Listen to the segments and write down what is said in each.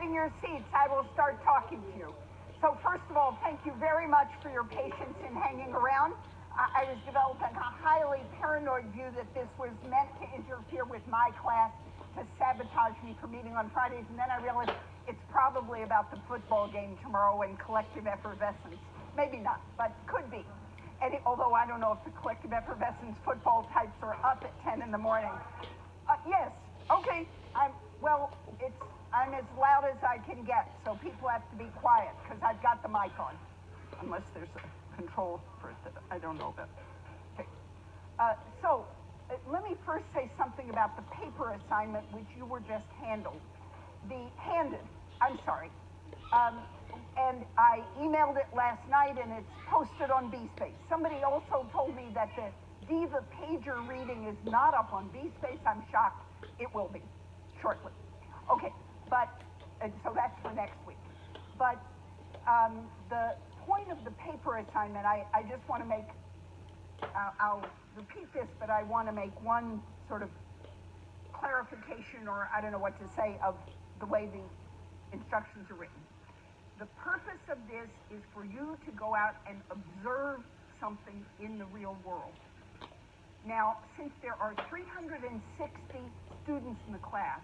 taking your seats, I will start talking to you. So first of all, thank you very much for your patience in hanging around. I was developing a highly paranoid view that this was meant to interfere with my class, to sabotage me for meeting on Fridays, and then I realized it's probably about the football game tomorrow and collective effervescence. Maybe not, but could be. Although I don't know if the collective effervescence football types are up at 10 in the morning. Yes, okay, I'm as loud as I can get, so people have to be quiet, because I've got the mic on. Unless there's a control for it that I don't know about. Okay. Let me first say something about the paper assignment which you were just handed. And I emailed it last night and it's posted on BSpace. Somebody also told me that the Diva pager reading is not up on BSpace. I'm shocked. It will be shortly. Okay, so that's for next week. But the point of the paper assignment, I just want to make, I'll repeat this, but I want to make one sort of clarification, or I don't know what to say, of the way the instructions are written. The purpose of this is for you to go out and observe something in the real world. Now, since there are 360 students in the class,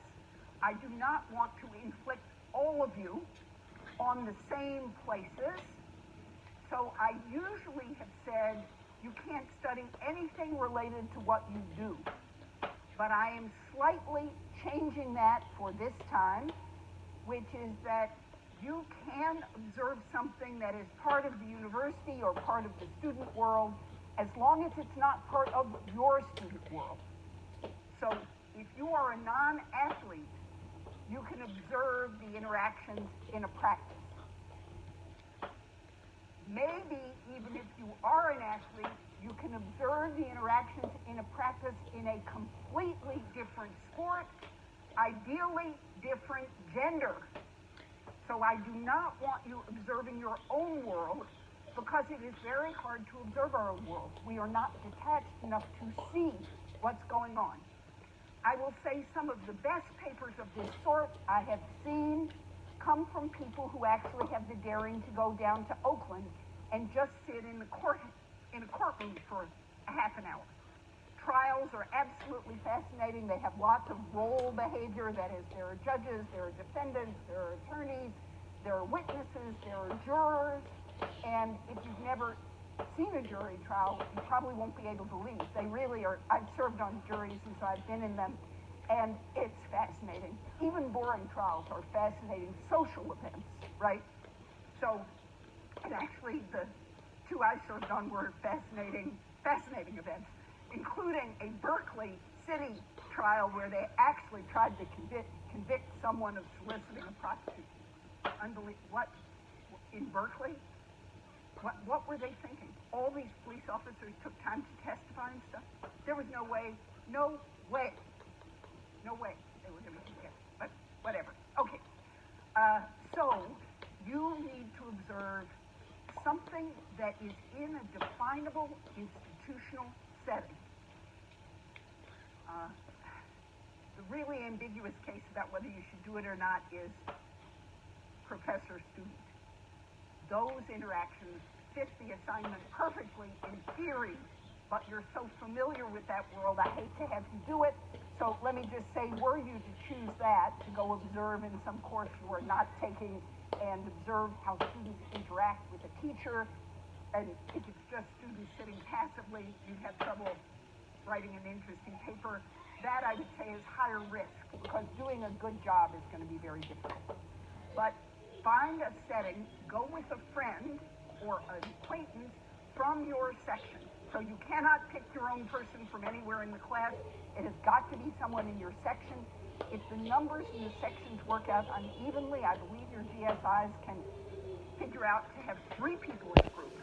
I do not want to inflict all of you on the same places. So I usually have said you can't study anything related to what you do. But I am slightly changing that for this time, which is that you can observe something that is part of the university or part of the student world, as long as it's not part of your student world. So if you are a non-athlete, you can observe the interactions in a practice. Maybe even if you are an athlete, you can observe the interactions in a practice in a completely different sport, ideally different gender. So I do not want you observing your own world, because it is very hard to observe our own world. We are not detached enough to see what's going on. I will say some of the best papers of this sort I have seen come from people who actually have the daring to go down to Oakland and just sit in a courtroom for a half an hour. Trials are absolutely fascinating. They have lots of role behavior. That is, there are judges, there are defendants, there are attorneys, there are witnesses, there are jurors. And if you've never seen a jury trial, you probably won't be able to leave. They really are. I've served on juries, and so I've been in them, and it's fascinating. Even boring trials are fascinating social events, right? So, and actually the two I served on were fascinating events, including a Berkeley City trial where they actually tried to convict someone of soliciting a prostitute. Unbelievable. What, in Berkeley? What were they thinking? All these police officers took time to testify and stuff. There was no way they were going to get it, but whatever. Okay, so you need to observe something that is in a definable institutional setting. The really ambiguous case about whether you should do it or not is professor-student. Those interactions fit the assignment perfectly in theory, but you're so familiar with that world, I hate to have you do it. So let me just say, were you to choose that, to go observe in some course you are not taking and observe how students interact with a teacher, and if it's just students sitting passively, you'd have trouble writing an interesting paper. That, I would say, is higher risk, because doing a good job is going to be very difficult. But find a setting, go with a friend or an acquaintance from your section. So you cannot pick your own person from anywhere in the class. It has got to be someone in your section. If the numbers in the sections work out unevenly, I believe your GSIs can figure out to have 3 people in a group.